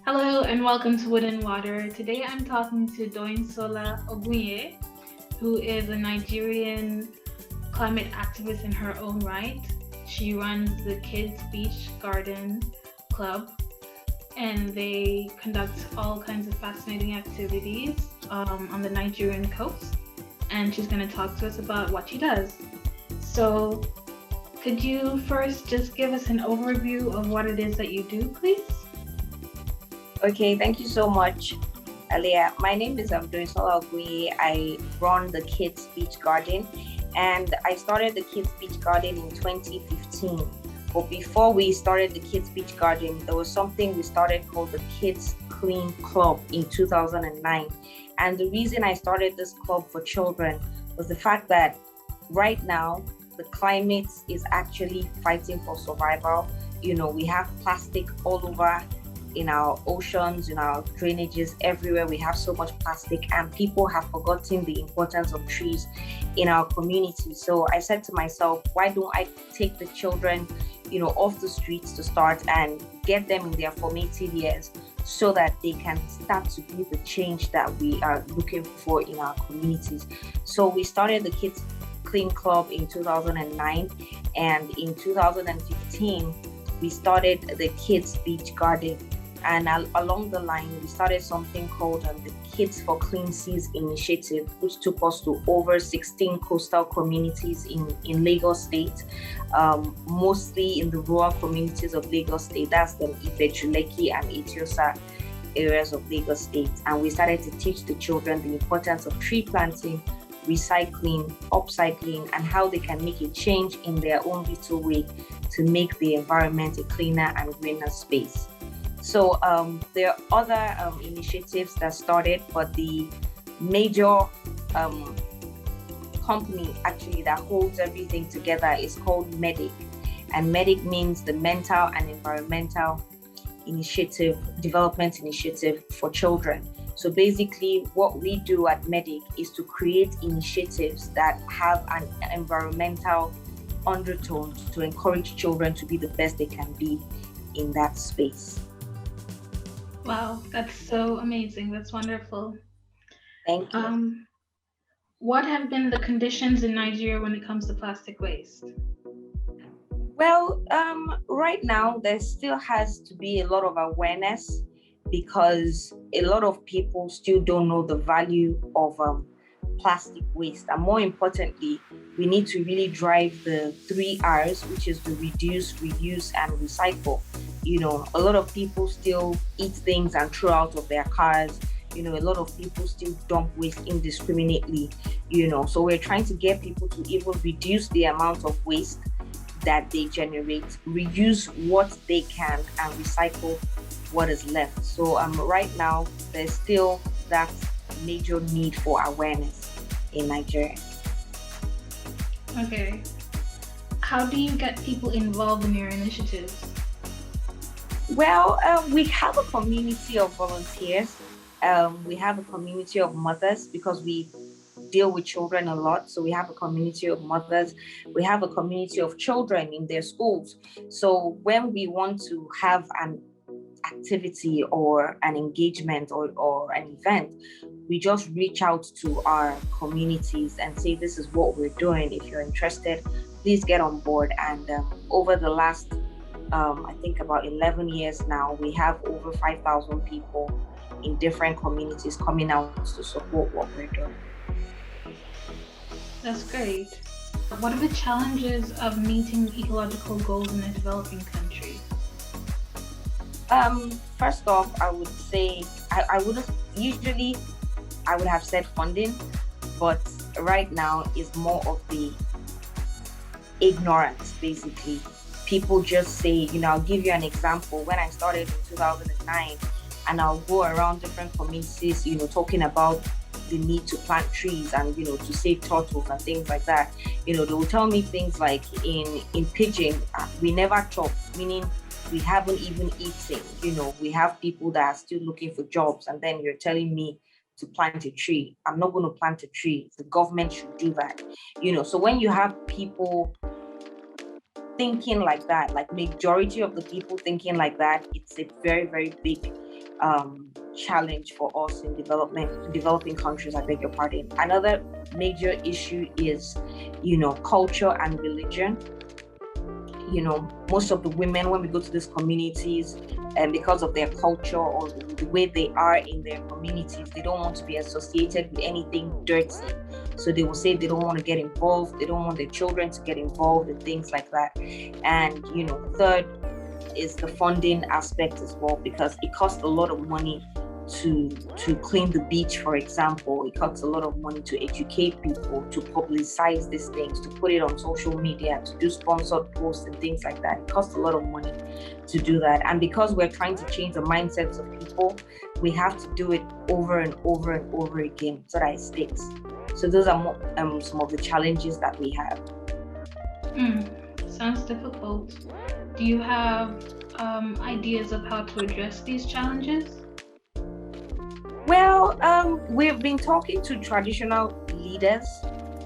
Hello and welcome to Wood and Water. Today I'm talking to Doyinsola Ogunye, who is a Nigerian climate activist in her own right. She runs the Kids Beach Garden Club and they conduct all kinds of fascinating activities on the Nigerian coast. And she's going to talk to us about what she does. So, could you first just give us an overview of what it is that you do, please? Okay, thank you so much, Alia. My name is Doyinsola. I run the Kids Beach Garden, and I started the Kids Beach Garden in 2015. But before we started the Kids Beach Garden, there was something we started called the Kids Clean Club in 2009. And the reason I started this club for children was the fact that right now the climate is actually fighting for survival. We have plastic all over in our oceans, in our drainages, everywhere. We have so much plastic, and people have forgotten the importance of trees in our community. So I said to myself, why don't I take the children, off the streets to start and get them in their formative years so that they can start to be the change that we are looking for in our communities. So we started the Kids Clean Club in 2009, and in 2015, we started the Kids Beach Garden. And along the line, we started something called the Kids for Clean Seas initiative, which took us to over 16 coastal communities in Lagos State, mostly in the rural communities of Lagos State. That's the Ibejuleki and Etiosa areas of Lagos State. And we started to teach the children the importance of tree planting, recycling, upcycling, and how they can make a change in their own little way to make the environment a cleaner and greener space. So there are other initiatives that started, but the major company actually that holds everything together is called MEDIC. And MEDIC means the Mental and Environmental Development Initiative for Children. So basically what we do at MEDIC is to create initiatives that have an environmental undertone to encourage children to be the best they can be in that space. Wow, that's so amazing. That's wonderful. Thank you. What have been the conditions in Nigeria when it comes to plastic waste? Well, right now there still has to be a lot of awareness because a lot of people still don't know the value of plastic waste. And more importantly, we need to really drive the 3 R's, which is the reduce, reuse, and recycle. A lot of people still eat things and throw out of their cars. A lot of people still dump waste indiscriminately. So we're trying to get people to even reduce the amount of waste that they generate, reuse what they can, and recycle what is left. So right now, there's still that major need for awareness in Nigeria. Okay. How do you get people involved in your initiatives? Well, we have a community of volunteers. We have a community of mothers because we deal with children a lot. So we have a community of mothers. We have a community of children in their schools. So when we want to have an activity or an engagement or an event, we just reach out to our communities and say, this is what we're doing. If you're interested, please get on board. And over the last, I think about 11 years now, we have over 5,000 people in different communities coming out to support what we're doing. That's great. What are the challenges of meeting ecological goals in a developing country? First off, I would say I would have said funding, but right now is more of the ignorance, basically. People just say, I'll give you an example. When I started in 2009, and I'll go around different communities, talking about the need to plant trees and, to save turtles and things like that. They will tell me things like in Pidgin, we never chop, meaning we haven't even eaten. We have people that are still looking for jobs, and then you're telling me to plant a tree. I'm not going to plant a tree. The government should do that. So when you have people thinking like that, like majority of the people thinking like that, it's a very, very big challenge for us in developing countries. I beg your pardon. Another major issue is, culture and religion. Most of the women, when we go to these communities, and because of their culture or the way they are in their communities, they don't want to be associated with anything dirty. So they will say they don't want to get involved. They don't want their children to get involved in things like that. And, third is the funding aspect as well, because it costs a lot of money to clean the beach, for example. It costs a lot of money to educate people, to publicize these things, to put it on social media, to do sponsored posts and things like that. It costs a lot of money to do that. And because we're trying to change the mindsets of people, we have to do it over and over and over again so that it sticks. So those are some of the challenges that we have. Sounds difficult. Do you have ideas of how to address these challenges? Well, we've been talking to traditional leaders.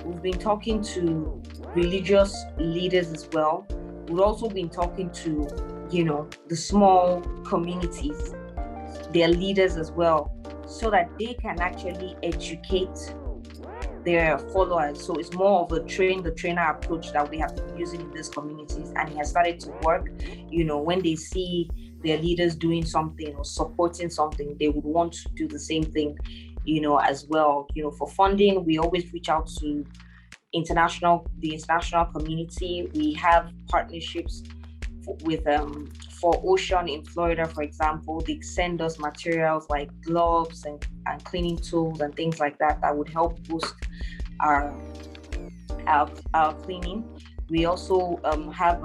We've been talking to religious leaders as well. We've also been talking to, the small communities, their leaders as well, so that they can actually educate their followers. So it's more of a train the trainer approach that we have been using in these communities, and it has started to work. When they see their leaders doing something or supporting something, they would want to do the same thing, as well. For funding, we always reach out to the international community. We have partnerships with for Ocean in Florida, for example. They send us materials like gloves and cleaning tools and things like that would help boost our cleaning. We also have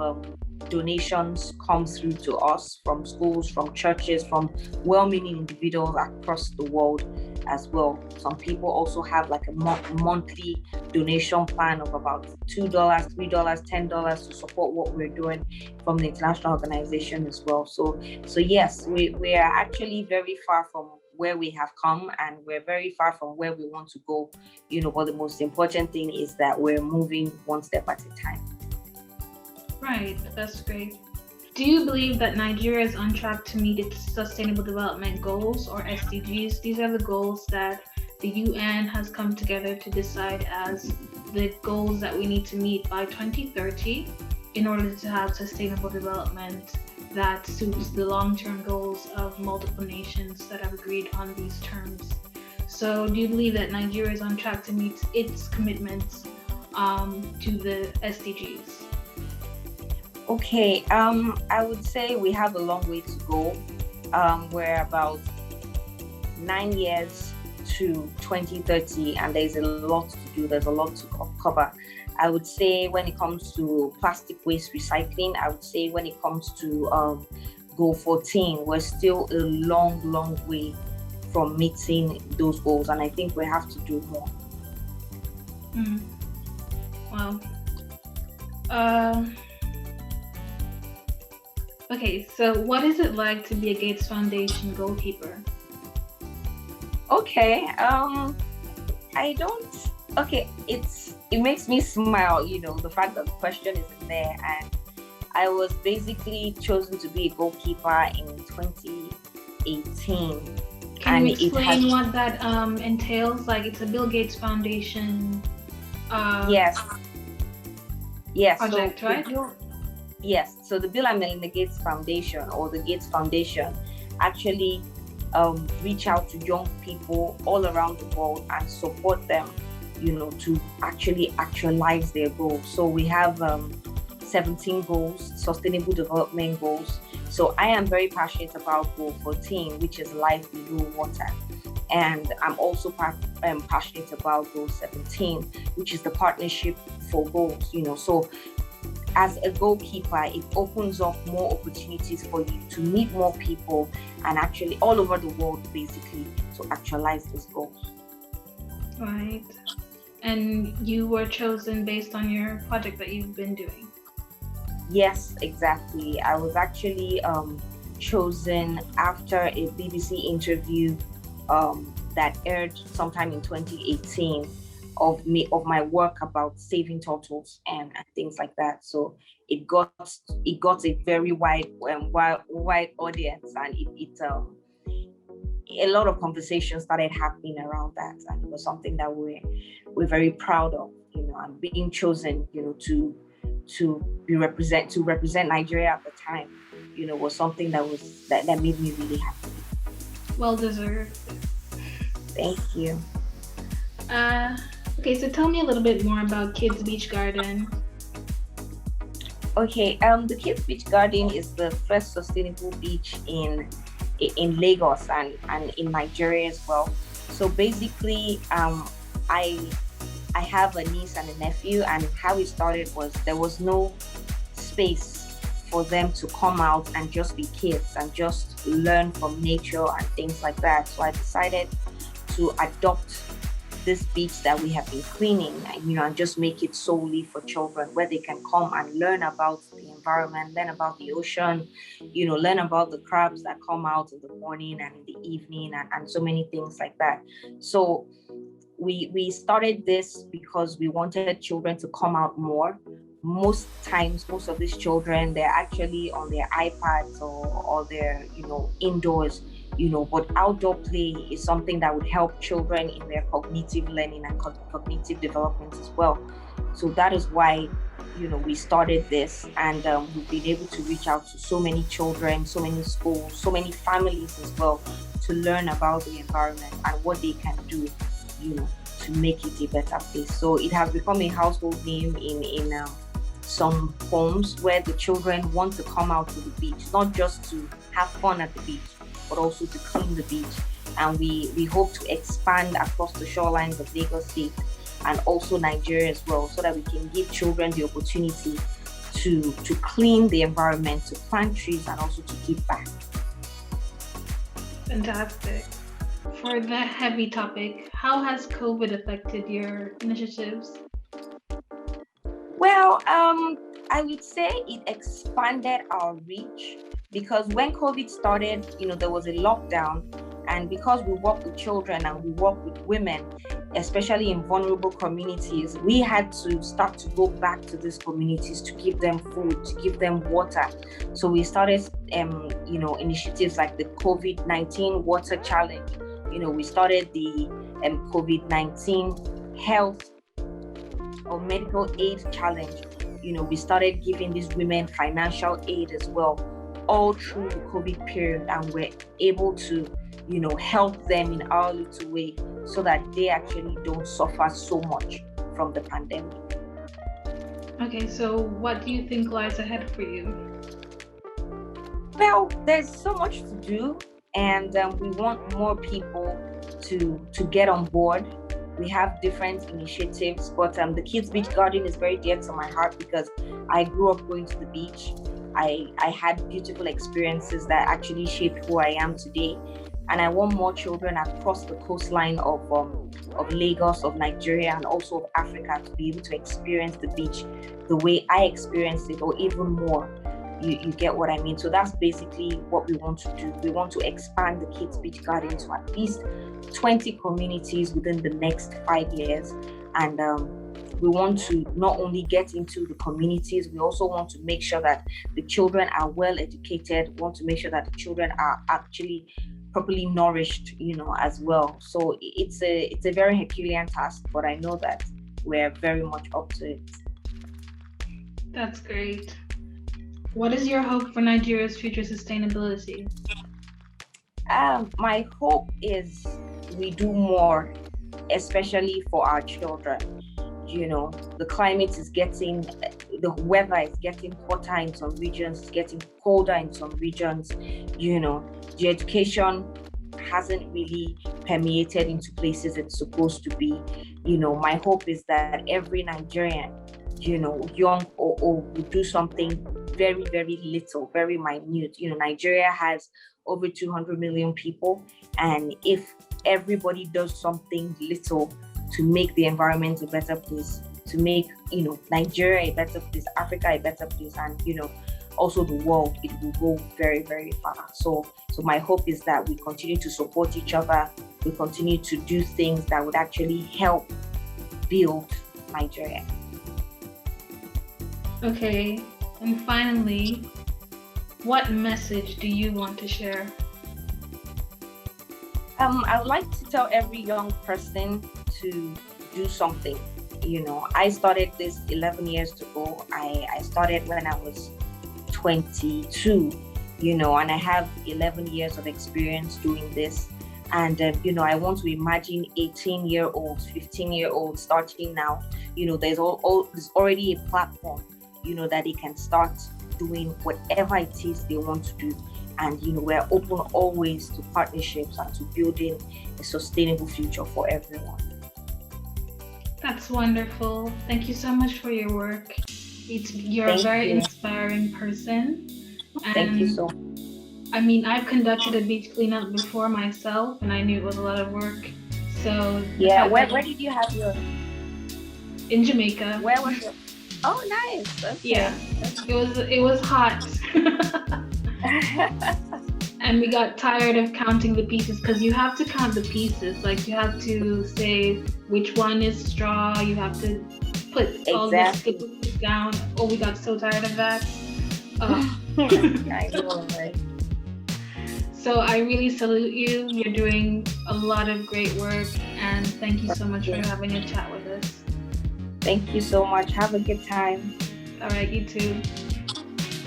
donations come through to us from schools, from churches, from well-meaning individuals across the world as well. Some people also have like a monthly donation plan of about $2, $3, $10 to support what we're doing from the international organization as well. So yes, we are actually very far from where we have come, and we're very far from where we want to go, but the most important thing is that we're moving one step at a time. Right, that's great. Do you believe that Nigeria is on track to meet its Sustainable Development Goals, or SDGs? These are the goals that the UN has come together to decide as the goals that we need to meet by 2030 in order to have sustainable development that suits the long-term goals of multiple nations that have agreed on these terms. So do you believe that Nigeria is on track to meet its commitments to the SDGs? Okay, I would say we have a long way to go. We're about 9 years to 2030, and there's a lot to do. There's a lot to cover. I would say when it comes to plastic waste recycling, I would say when it comes to Goal 14, we're still a long way from meeting those goals, and I think we have to do more. Wow. Okay, so what is it like to be a Gates Foundation goalkeeper? Okay, it makes me smile, the fact that the question isn't there. And I was basically chosen to be a goalkeeper in 2018. Can you explain what that entails? Like, it's a Bill Gates Foundation yes, project, so right? Yes, so the Bill and Melinda Gates Foundation, or the Gates Foundation, actually reach out to young people all around the world and support them, to actually actualize their goals. So we have 17 goals, sustainable development goals. So I am very passionate about Goal 14, which is life below water. And I'm also passionate about Goal 17, which is the partnership for goals, So as a goalkeeper, it opens up more opportunities for you to meet more people, and actually all over the world, basically, to actualize these goals. Right. And you were chosen based on your project that you've been doing. Yes, exactly. I was actually chosen after a BBC interview that aired sometime in 2018. of my work about saving turtles and things like that. So it got a very wide audience, and a lot of conversations started happening around that, and it was something that we're very proud of, and being chosen, to represent Nigeria at the time, was something that made me really happy. Well deserved. Thank you. Uh, okay, so tell me a little bit more about Kids Beach Garden. Okay, the Kids Beach Garden is the first sustainable beach in Lagos and in Nigeria as well. So basically, I I have a niece and a nephew, and how it started was there was no space for them to come out and just be kids and just learn from nature and things like that. So I decided to adopt this beach that we have been cleaning, and and just make it solely for children, where they can come and learn about the environment, learn about the ocean, learn about the crabs that come out in the morning and in the evening, and so many things like that. So we started this because we wanted children to come out more. Most times, most of these children, they're actually on their iPads or they're indoors, but outdoor play is something that would help children in their cognitive learning and cognitive development as well. So that is why we started this, and we've been able to reach out to so many children, so many schools, so many families as well, to learn about the environment and what they can do, to make it a better place. So it has become a household name in some homes where the children want to come out to the beach, not just to have fun at the beach, but also to clean the beach. And we hope to expand across the shorelines of Lagos State and also Nigeria as well, so that we can give children the opportunity to clean the environment, to plant trees, and also to give back. Fantastic. For the heavy topic, how has COVID affected your initiatives? Well, I would say it expanded our reach, because when COVID started, there was a lockdown, and because we work with children and we work with women, especially in vulnerable communities, we had to start to go back to these communities to give them food, to give them water. So we started, initiatives like the COVID-19 Water Challenge. We started the COVID-19 Health or Medical Aid Challenge. We started giving these women financial aid as well, all through the COVID period, and we're able to, help them in our little way, so that they actually don't suffer so much from the pandemic. Okay, so what do you think lies ahead for you? Well, there's so much to do, and we want more people to get on board. We have different initiatives, but the Kids Beach Garden is very dear to my heart, because I grew up going to the beach. I had beautiful experiences that actually shaped who I am today, and I want more children across the coastline of Lagos, of Nigeria, and also of Africa, to be able to experience the beach the way I experienced it, or even more. You get what I mean? So that's basically what we want to do. We want to expand the Kids Beach Garden to at least 20 communities within the next 5 years. And we want to not only get into the communities, we also want to make sure that the children are well educated. We want to make sure that the children are actually properly nourished, as well. So it's a very Herculean task, but I know that we're very much up to it. That's great. What is your hope for Nigeria's future sustainability? My hope is we do more, especially for our children. The climate is the weather is getting hotter in some regions, it's getting colder in some regions. The education hasn't really permeated into places it's supposed to be. My hope is that every Nigerian, young or old, will do something very, very little, very minute. Nigeria has over 200 million people, and if everybody does something little to make the environment a better place, to make Nigeria a better place, Africa a better place, and also the world, it will go very, very far. So my hope is that we continue to support each other, we continue to do things that would actually help build Nigeria. Okay, and finally, what message do you want to share? I would like to tell every young person to do something. I started this 11 years ago. I started when I was 22, and I have 11 years of experience doing this. And, I want to imagine 18-year-olds, 15-year-olds starting now. There's already a platform, that they can start doing whatever it is they want to do. And, we're open always to partnerships and to building a sustainable future for everyone. That's wonderful. Thank you so much for your work. You're a very inspiring person. And thank you so much. I mean, I've conducted a beach cleanup before myself, and I knew it was a lot of work. So yeah, where did you have your? In Jamaica. Where was it? Oh, nice. Okay. Yeah, it was hot. And we got tired of counting the pieces, because you have to count the pieces. Like, you have to say which one is straw. You have to put all the stickers down. Oh, we got so tired of that. I know, right? So I really salute you. You're doing a lot of great work, and thank you so much for having a chat with us. Thank you so much. Have a good time. All right, you too.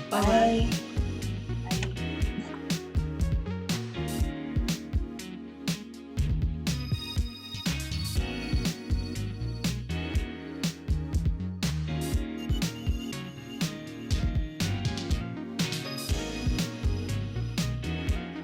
Bye-bye. Bye.